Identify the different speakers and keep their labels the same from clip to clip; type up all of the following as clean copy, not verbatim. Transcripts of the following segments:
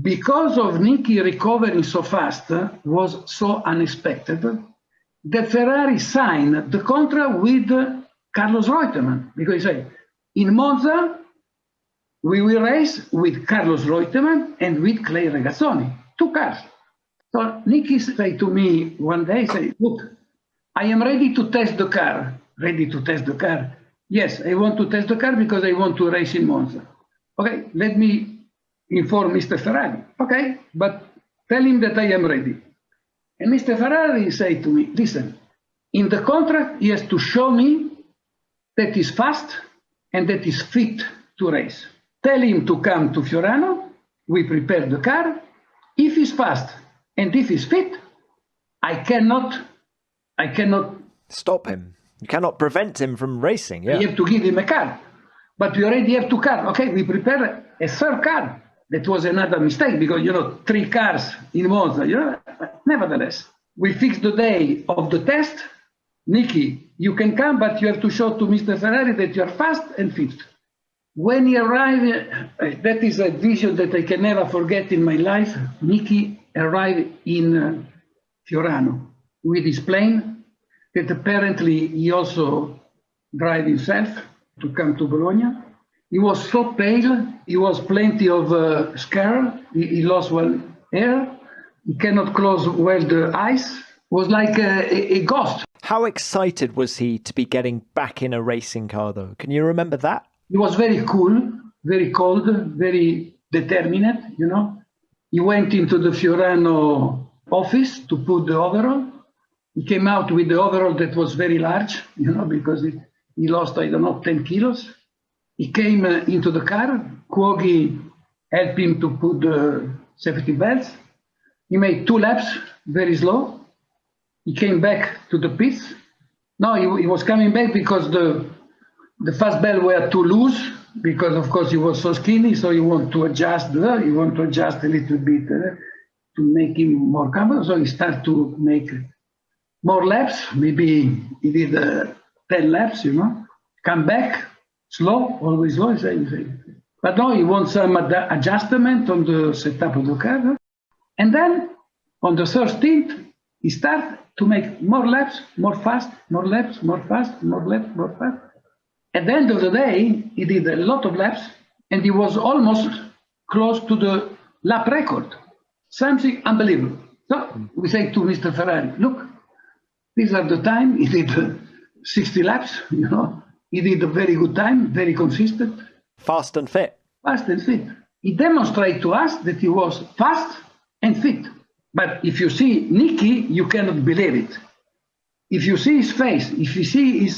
Speaker 1: because of Nicky recovering so fast, was so unexpected, that Ferrari signed the contract with Carlos Reutemann, because he said, in Monza, we will race with Carlos Reutemann and with Clay Regazzoni, 2 cars. So Nicky said to me one day, say, look, I am ready to test the car. Ready to test the car? Yes, I want to test the car because I want to race in Monza. Okay, let me inform Mr. Ferrari. Okay, but tell him that I am ready. And Mr. Ferrari said to me, listen, in the contract, he has to show me that he's fast and that he's fit to race. Tell him to come to Fiorano. We prepare the car. If he's fast and if he's fit, I cannot
Speaker 2: stop him. You cannot prevent him from racing. Yeah.
Speaker 1: You have to give him a car. But we already have 2 cars. Okay, we prepare a 3rd car. That was another mistake because, 3 cars in Monza, Nevertheless, we fixed the day of the test. Nicky, you can come, but you have to show to Mr. Ferrari that you're fast and fit. When he arrived, that is a vision that I can never forget in my life. Nicky arrived in Fiorano with his plane, that apparently he also drive himself to come to Bologna. He was so pale, he was plenty of scare, he lost air, he cannot close well the eyes, was like a ghost.
Speaker 2: How excited was he to be getting back in a racing car though? Can you remember that?
Speaker 1: He was very cool, very cold, very determined, He went into the Fiorano office to put the overall. He came out with the overall that was very large, because he lost, 10 kilos. He came into the car. Cuoghi helped him to put the safety belts. He made 2 laps, very slow. He came back to the pits. No, he was coming back because the fast belt were too loose, because of course he was so skinny, so he want to adjust a little bit to make him more comfortable. So he started to make more laps. Maybe he did 10 laps, come back, slow, always slow. But no, he wants some adjustment on the setup of the car. And then on the 13th, he started to make more laps, more fast, more laps, more fast, more laps, more fast. At the end of the day, he did a lot of laps, and he was almost close to the lap record. Something unbelievable. So we say to Mr. Ferrari, look, these are the time. He did 60 laps, He did a very good time, very consistent.
Speaker 2: Fast and fit.
Speaker 1: Fast and fit. He demonstrated to us that he was fast and fit. But if you see Nicky, you cannot believe it. If you see his face, if you see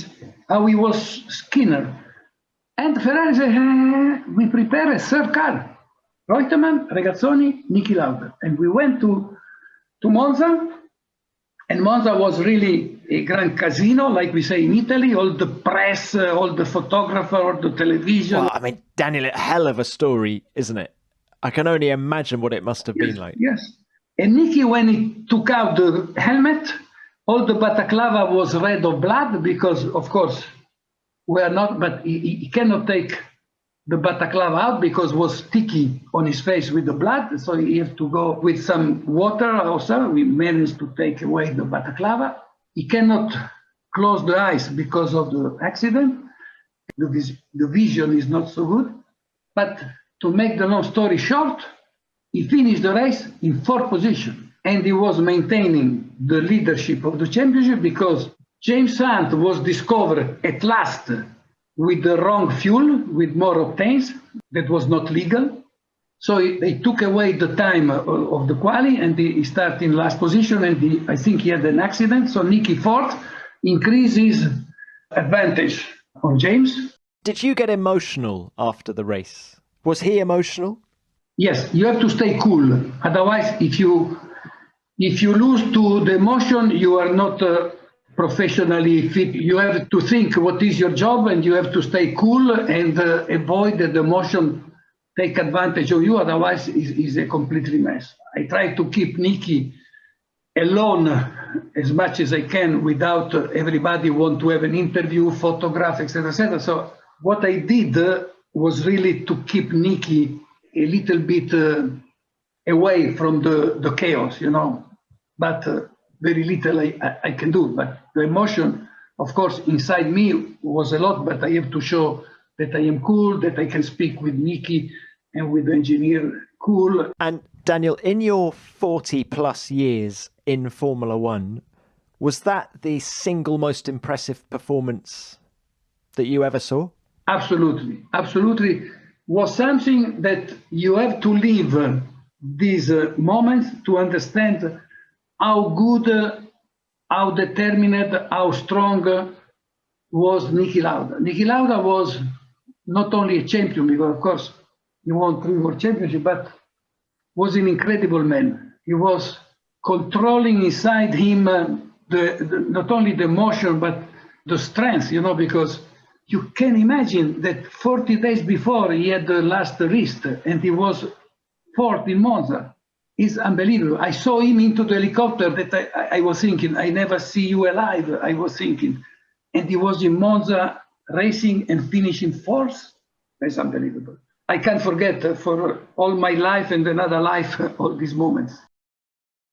Speaker 1: how he was Skinner, and Ferrari said, we prepare a 3rd car. Reutemann, Regazzoni, Nicky Lauda. And we went to Monza, and Monza was really a grand casino, like we say in Italy, all the press, all the photographer, all the television.
Speaker 2: Well, Daniel, a hell of a story, isn't it? I can only imagine what it must have been like.
Speaker 1: Yes. And Nicky, when he took out the helmet, all the balaclava was red of blood because, of course, we are not, but he cannot take the balaclava out because it was sticky on his face with the blood. So he has to go with some water also. We managed to take away the balaclava. He cannot close the eyes because of the accident. The vision is not so good. But to make the long story short, he finished the race in 4th position. And he was maintaining the leadership of the championship because James Hunt was discovered at last with the wrong fuel, with more octanes. That was not legal. So they took away the time of the quali, and he started in last position, and I think he had an accident. So Nicky 4th increased his advantage on James.
Speaker 2: Did you get emotional after the race? Was he emotional?
Speaker 1: Yes, you have to stay cool. Otherwise, if you lose to the emotion, you are not professionally fit. You have to think what is your job, and you have to stay cool and avoid that the emotion take advantage of you. Otherwise, it's a completely mess. I try to keep Nicky alone as much as I can without everybody want to have an interview, photograph, etc., etc. So what I did was really to keep Nicky a little bit away from the chaos, but very little I can do. But the emotion, of course, inside me was a lot, but I have to show that I am cool, that I can speak with Nicky and with the engineer cool.
Speaker 2: And Daniel, in your 40 plus years in Formula One, was that the single most impressive performance that you ever saw?
Speaker 1: Absolutely. Absolutely. Was something that you have to live these moments to understand how good, how determined, how strong was Niki Lauda. Niki Lauda was not only a champion, because of course he won 3 more championships, but was an incredible man. He was controlling inside him not only the emotion, but the strength, because you can imagine that 40 days before he had the last wrist and he was fourth in Monza. It's unbelievable. I saw him into the helicopter that I was thinking, I never see you alive, I was thinking. And he was in Monza racing and finishing fourth. That's unbelievable. I can't forget for all my life and another life all these moments.